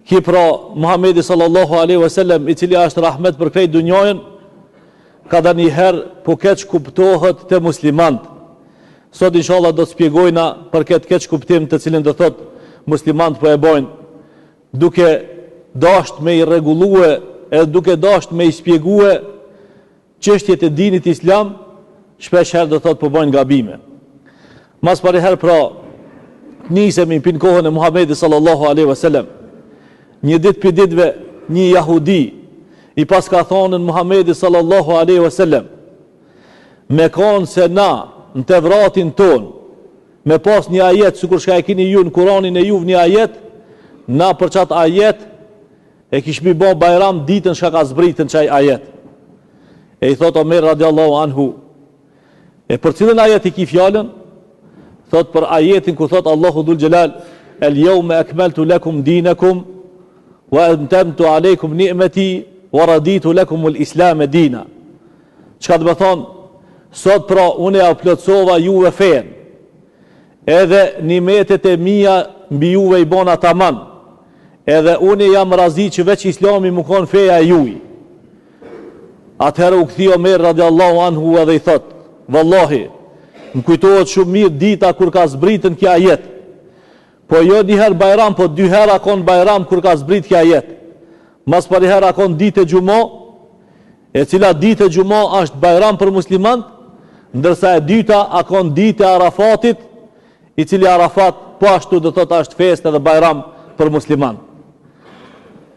Ki pra Muhamedi sallallahu alaihi wasallam, i cili është rahmet për krejt dunjojën, ka dhe njëherë po keq kuptohet të muslimant. Sot inshallah do të shpjegojna për këtë keq kuptim të cilin do thot muslimant po e bojnë, duke dasht me i rregullue e duke dasht me i shpjegue çështjet e dinit islam, shpesh herë do thot po bojnë gabime. Mas pari herë pra nisemi pin kohën e Muhamedit sallallahu alaihi wasallam. Një ditë për ditëve një jahudi i pas ka thonën Muhamedi sallallahu alaihi wasallam, me konë se na në Tevratin ton me pas një ajet sikur shka e kini ju në Kuranin e juv një ajet, na për qatë ajet e kishmi bo bajram ditën shka ka zbritën qaj ajet. E i thot Omer radiallahu anhu, e për cilën ajet i ki fjallën? Thot për ajetin ku thot Allahu dhul gjelal, el jawma akmaltu lakum dinakum wa atmamtu alaykum ni'mati wa raditu lakum al-islam dina. Çka do të thonë? Sot pra unë ja plotësova juve fen, edhe nimetet e mia mbi juve i bona tamam, edhe unë jam razi që veç islami më kon feja e juj. Atëherë u kthi Omer radiallahu anhu edhe i thot, vallahi më kujtohet shumë mirë dita kur ka zbritën kja ajet, po jo njëherë bajram, po dy hera kon bajram kur ka zbrit kja ajet. Mas pari hera kon ditë e gjumo, e cila ditë e gjumo është bajram për muslimant, ndërsa e dyta akon ditë e Arafatit, i cili Arafat po ashtu do thot është fest edhe bajram për muslimant.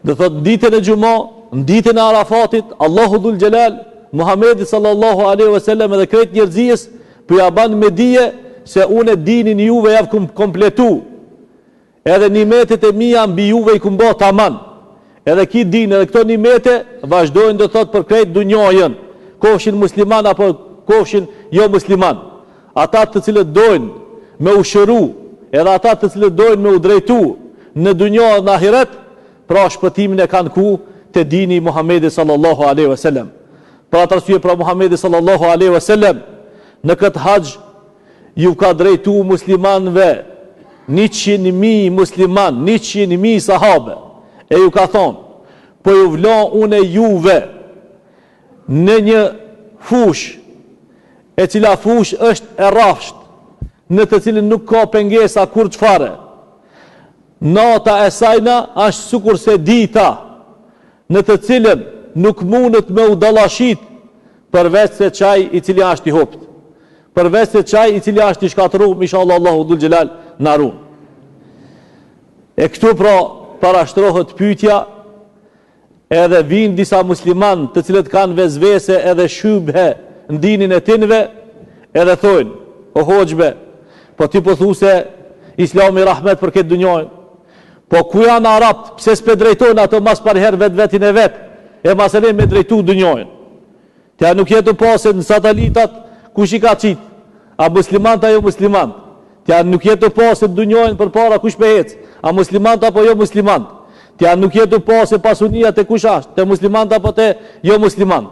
Do thot ditën e gjumo, në ditën e Arafatit, Allahu dhul gjelal, Muhamedi sallallahu alaihi wasallam edhe krejt njerëzijës për ja ban me dije se unë dinin juve javë kompletu, edhe nimetet e mia mbi juve i kumbo taman, edhe ki din edhe këto nimete vazhdojnë do thot për krejt dunjojën, kofshin musliman apo kofshin jo musliman, ata të cilët dojnë me ushëru, edhe ata të cilët dojnë me u drejtu në dunjojë dhe në ahiret, pra shpëtimin e kanë ku të dini Muhamedi sallallahu alaihi wasallam. Pra të arsye pra Muhamedi sallallahu alaihi wasallam në këtë haqë ju ka drejtu muslimanve 100.000 musliman, 100.000 sahabe, e ju ka thonë, po ju vlon une juve në një fush, e cila fush është e rafsht, në të cilin nuk ka pengesa kur qfare. Nata e sajna është sukur se dita, në të cilin nuk mundet me u dalashit, përveç se qaj i cili është i hopt, përveç se qaj i cili është i shkatëru, inshallah Allahu dhul gjelal në arun. E këtu pra parashtrohet pyetja, edhe vinë disa musliman të cilët kanë vezvese edhe shubhe në dinin e tinve, edhe thojnë, o hoxhbe, po ti po thu se islami rahmet për këtë dunjojnë, po ku janë arabt, pse s'pe drejtojnë ato mas parherë vetin e vetë, e masërin me drejtu dunjojnë. Tja nuk jetu pasën në satelitat kush i ka qitë, a muslimant a jo muslimant. Tja nuk jetu pasën dunjojnë për para kush pe hec, a muslimant apo jo muslimant. Tja nuk jetu pasën pasunia të kush ashtë, të muslimant apo të jo muslimant.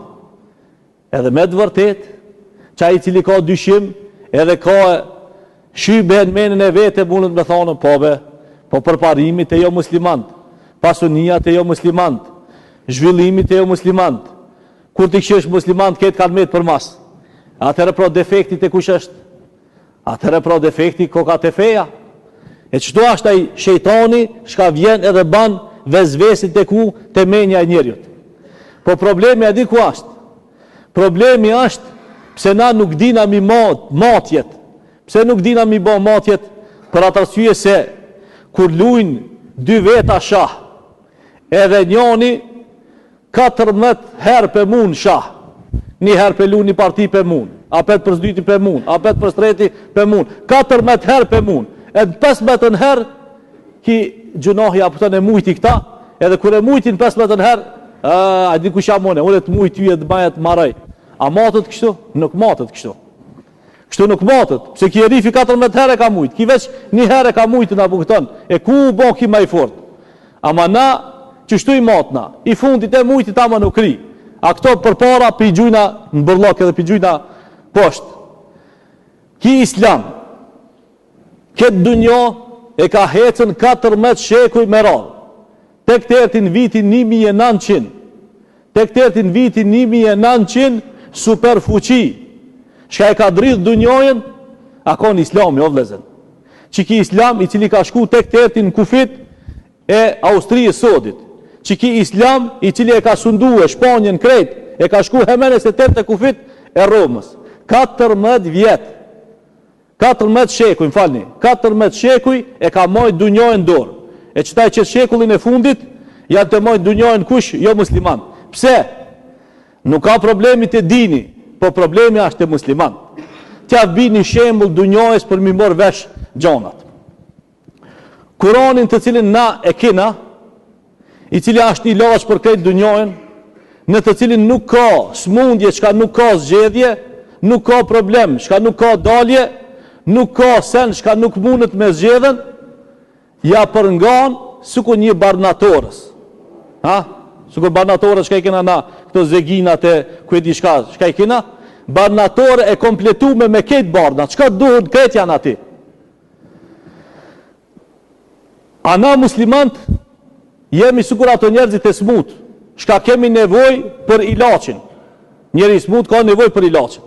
Edhe me të vërtet, qaj i cili ka dyshim, edhe ka shybe në menën e vete, mundët me thonë, po përparimi të jo muslimant, pasunia të jo muslimant, zhvillimi të jo muslimant, kur të këshësh muslimant, këtë kanë metë për mas. Atëre pro defekti të kush është? Atëre pro defekti koka të feja. E qëto është ai shejtani, shka vjen edhe ban vezvesit të ku të menja e njerjut. Po problemi e di ku është? Problemi është pse na nuk dina mi matjet. Pse nuk dina mi bo matjet? Për atë arsye se kur lujnë dy veta shah, edhe njoni 14 herë për mund shah, një herë për lu një parti për mund, apet për zdyti për mund, apet për streti për mund, 14 herë për mund, edhe 15 herë ki gjunohi apëton e mujti këta, edhe kër e mujtin 15 herë, a di ku shamone, unë e të mujt ty e të bajet maraj. A matët kështu? Nuk matët kështu. Kështu nuk matët, pse ki e rifi 14 herë e ka mujt, ki veç një herë e ka mujt në apëton, e ku u bo ki ma i fort. Ama na, qështu i matna, i fundit e mujtit ama nuk ri. A këto për para pi gjujna në bërlok edhe pi gjujna poshtë. Ki islam, këtë dunjo e ka hecën 14 shekuj me radhë. tek të ertin vitin 1900, tek të ertin vitin 1900, super fuqi, shka e ka dridh dunjojën, akon islami, o vlezen. Që ki islam i cili ka shku tek të ertin kufit e Austrijës sodit, që ki islam i cili e ka sundu e Shpanjën krejt, e ka shku hemenes e tërë të kufit e Romës. 14 vjetë, 14 shekuj, më falni, 14 shekuj e ka mojt dunjojën dorë. E qëtaj që shekullin e fundit, janë të mojt dunjojën kush, jo musliman. Pse? Nuk ka problemi të dini, po problemi është të musliman. Tja bi një shembull dunjojës për mi morë vesh gjonat. Kuranin të cilin na e kina, i cili është i lash për krejt dunjojën, në të cilin nuk ka smundje, shka nuk ka zgjedhje, nuk ka problem, shka nuk ka dalje, nuk ka sen, shka nuk mundet me zgjedhen, ja përngan suko një barnatorës. Ha? Suko barnatorës shka i kena na, këto zeginat e këti shka i kena, barnatorë e kompletu me ketë barnat, shka duhet kretë janë ati. A na muslimant, jemi sukur ato njerëzit e smut, shka kemi nevoj për ilaqin. Njeri smut ka nevoj për ilaqin.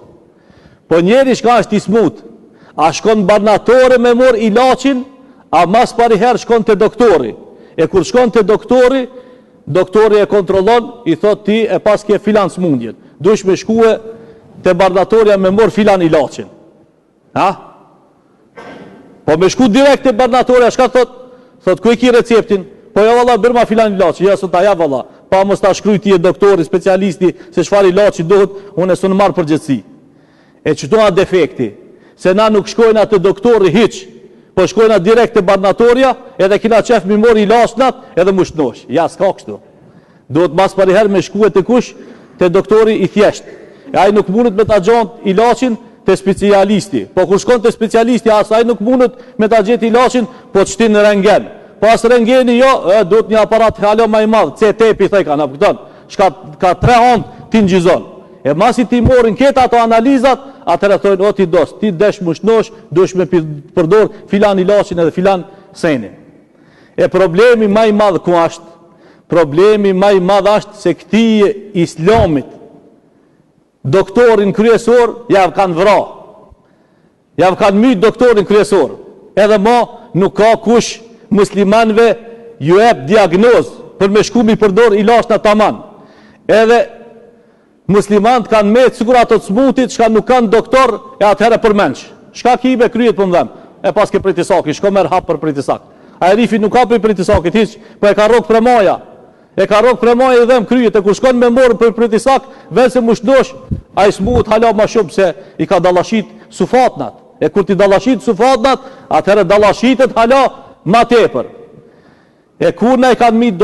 Po njeri shka është i smut, a shkon barnatore me mor ilaqin, a mas pariher shkon të doktori. E kur shkon të doktori, doktori e kontrolon, i thot ti e pas kje filan smundjen. Dush me shkue të barnatoria me mor filan ilaqin. Ha? Po me shku direkt të barnatoria, shka thot? Thot, ku e ki receptin? Po ja valla, bërma filan ilaqin. Ja, sot ja valla. Pa mos ta shkruj ti e doktori, specialisti, se shfar ilaqin dohet, unë e së në marë përgjithsi. E qëto a defekti? Se na nuk shkojna të doktori hiq, po shkojna direkt të barnatoria, edhe kina qef mi mori ilaqnat, edhe më shtnosh. Ja, s'ka kështu. Dohet mas pariher me shkue të kush, të doktori i thjesht. E aj nuk mundet me ta gjant ilaqin të specialisti. Po kur shkon të specialisti, asaj nuk mundet me ta gjet ilaqin, po të shtin në rengen. Pas rengeni jo, duhet një aparat halo ma i madhë, CT-pi thejka, në pëkton, shka ka 3 anë ti në gjizon. E masi ti morin këta ato analizat, atëre thojnë, o ti dos, ti desh më shnosh, dush me përdor filan ilaqin edhe filan senin. E problemi ma i madhë ku ashtë? Problemi ma i madhë ashtë se këti islamit, doktorin kryesor, javë kanë vra. Javë kanë mytë doktorin kryesor. Edhe ma nuk ka kush muslimanve ju ep diagnoz për me shku mi përdor ilaqin në taman. Edhe muslimant kanë me të sigur ato të smutit, shka nuk kanë doktor, e atëherë përmenç. Shka ki me kryet për mdhem? E pas ke pritisaki, shko merë hap për pritisak. A e rifi nuk ka për pritisakit hiq, po e ka rok premaja. E ka rok premaja i dhem kryet, e kur shkon me morë për pritisak, ven se mushdosh, a i smut hala ma shumë se i ka dalashit sufatnat. E kur ti dalashit sufatnat, atëherë dalashitet hala ma tepër. E kur ne i kanë mitë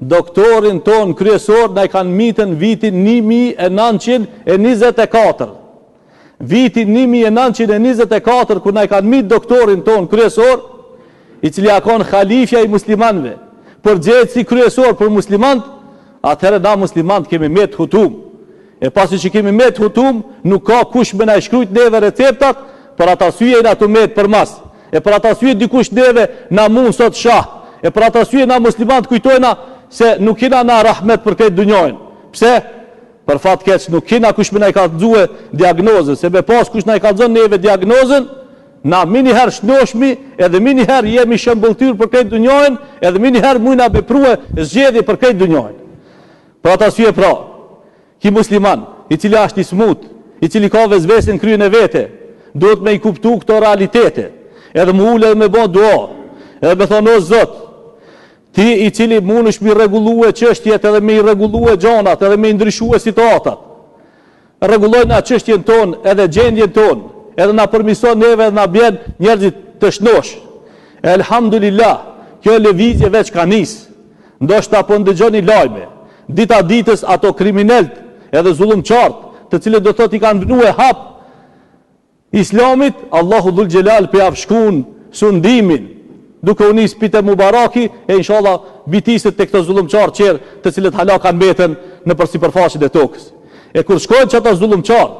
doktorin ton kryesor, ne i kanë mitën vitin 1924. Vitin 1924, kur ne i kanë mitë doktorin ton kryesor, i cili akon khalifja i muslimanve, përgjithësi kryesor për muslimant, atëherë na muslimant kemi met hutum. E pasi që kemi met hutum, nuk ka kush me na i shkrujt neve receptat, për ata syje i na të met për mas. E për ata syje dikush neve na mund sot shah. E për ata syje na muslimant kujtojna se nuk kina na rahmet për këtë dunjojnë. Pse? Për fat keq nuk kina kush me na i kallëzue diagnozën, se me pas kush na i kallëzon neve diagnozën, na mini herë shnoshmi, edhe mini herë jemi shëmbulltyr për këtë dunjojnë, edhe mini herë mujna beprue zgjedhje për këtë dunjojnë. Për ata syje pra, ki musliman, i cili është i smut, i cili ka vezvesin kryen e vete, duhet me i kuptu këto realitete, edhe më ule dhe me bo dua, edhe me thonë o Zot, ti i cili mund është mi regullu e qështjet edhe me i regullu e gjanat, edhe me i ndryshu e situatat, regullojnë na qështjen ton edhe gjendjen ton, edhe na përmison neve edhe na bjen njerëzit të shnosh. Elhamdulillah, kjo lëvizje veç ka nis, ndoshta po ndëgjoni lajme, dita ditës ato kriminelt edhe zullumqart, të cilët do thot i kanë vënë hap Islamit, Allahu dhul Gjelal për javshkun sundimin, duke u nis pite Mubaraki, e inshallah bitiset të këto zullumqar qerë, të cilët hala kanë mbeten në përsipërfaqen e tokës. E kur shkojnë që ato zullumqart,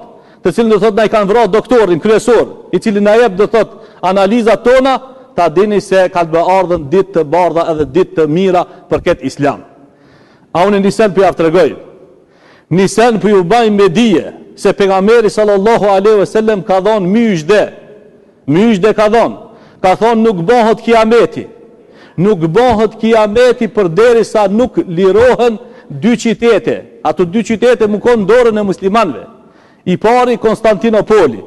të cilën do thot na i kanë vrarë doktorin kryesor, i cili na jep do thot analizat tona, ta dini se ka të ardhën ditë të bardha edhe ditë të mira për këtë islam. A unë nisen për ja tregoj. Nisen për ju baj me dije se pejgamberi sallallahu alaihi wasallam ka dhënë myjde. Myjde ka dhënë. Ka thonë nuk bëhet kiameti. Nuk bëhet kiameti përderisa nuk lirohen dy qytete. Ato dy qytete më kanë dorën e muslimanëve. I pari Konstantinopoli,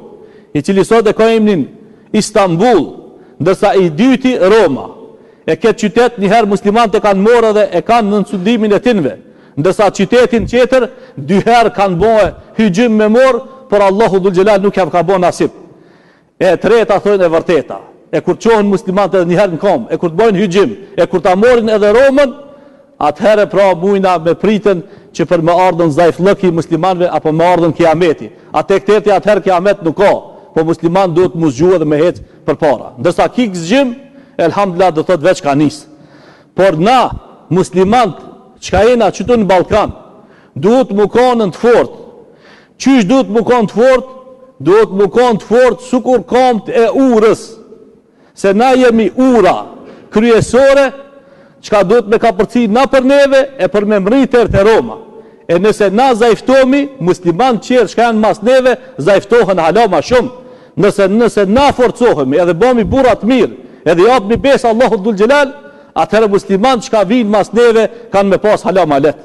i cili sot e ka emrin Istanbul, ndërsa i dyti Roma. E këtë qytet njëherë muslimanët e kanë morë dhe e kanë në nëncudimin e tinve. Ndërsa qytetin tjetër, dyherë kanë bëhe hyjim me morë, por Allahu dhul Gjelal nuk jam ka bo nasip. E treta thojnë e vërteta. E kur qohën muslimanët edhe njëherë në kom, e kur të bojnë hyjim, e kur të amorin edhe Romën, atëherë pra mujna me pritën që për me ardhën zajflëki muslimanëve apo me ardhën kiameti. Ate këtërti atëherë kiamet nuk ka, po musliman duhet mu zgjuhë dhe me hecë për para. Ndërsa kik zgjim, elhamdulillah do thot veç ka nisë. Por na, muslimant, qka jena qëtu në Balkan, duhet mu kanë të fort. Qysh duhet mu kanë të fort? Duhet mu kanë të fort sukur kamët e urës. Se na jemi ura kryesore, qka duhet me ka përci na për neve e për me mritër të Roma. E nëse na zajftomi, musliman qërë qka janë mas neve, zajftohen hala ma shumë. Nëse na forcohemi edhe bomi burat mirë, edhe japë një besë Allahu dhul Gjelal, atëherë musliman qka vinë mas neve kanë me pas hala ma let.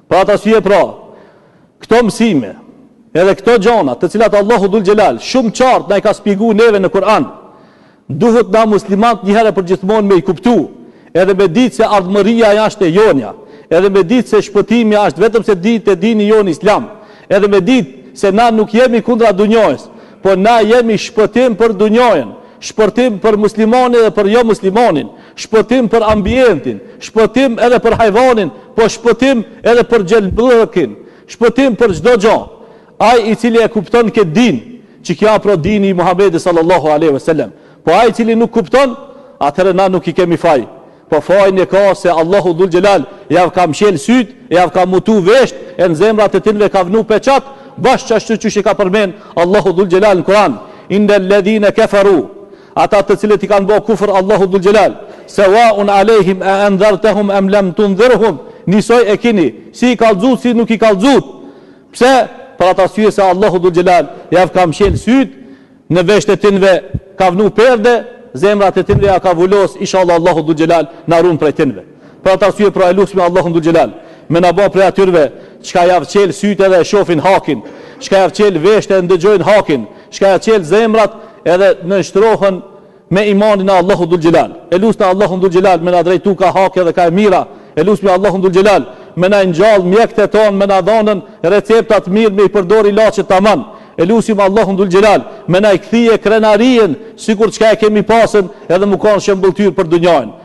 Pra ata suje pra, këto mësime, edhe këto gjona të cilat Allahu dhul Gjelal shumë qartë na i ka spigu neve në Kur'an, duhet na muslimant njëherë për gjithmonë me i kuptu, edhe me ditë se ardhmëria jashtë e jonja, edhe me ditë se shpëtimi jashtë vetëm se ditë e dini jonë islam, edhe me ditë se na nuk jemi kundra dunjojës, po na jemi shpëtim për dunjojën, shpëtim për muslimanin dhe për jo muslimanin, shpëtim për ambientin, shpëtim edhe për hajvanin, po shpëtim edhe për gjelbërëkin, shpëtim për çdo gjë. Ai i cili e kupton këtë din, që kja pro dini i Muhamedit sallallahu alaihi wasallam, po ai i cili nuk kupton, atëherë na nuk i kemi faj. Po fajnë e ka se Allahu dhul Gjelal jav ka mshel syt, jav ka mutu vesht, e në zemrat e tinve ka vnu peqat, bashkë qashtu që ka përmen Allahu dhul Gjelal në Kur'an. Inna alladhina kafaru, ata të cilët i kanë bë kufër Allahu dhul Gjelal, sawaun alehim a andhartahum am lam tunzirhum, nisoj e kini, si i kallxut, si nuk i kallxut. Pse? Për ata syje se Allahu dhul Gjelal jav ka mshel syt, në vesht e tinve ka vnu perde, zemrat e tinve ja ka vullos, inshallah Allahu dhul Gjelal na ruan prej tinve. Për ata syje pra e lusmi Allahu dhul Gjelal, me na bë prej atyrve çka ja vçel syt edhe e shohin hakin, çka ja vçel vesht edhe ndëgjojnë hakin, çka ja vçel zemrat edhe nënshtrohen me imanin e Allahu dhul Gjelal. E lusna Allahu dhul Gjelal me na drejtu ka hak edhe ka e mira. E lusmi Allahu dhul Gjelal me na ngjall mjekët e ton, me na dhonën receptat mirë me i përdor ilaçet tamam. E lusim Allahun dhul Gjelal me na i kthije krenarien sikur çka e kemi pasën edhe më kanë shembulltyr për dunjën.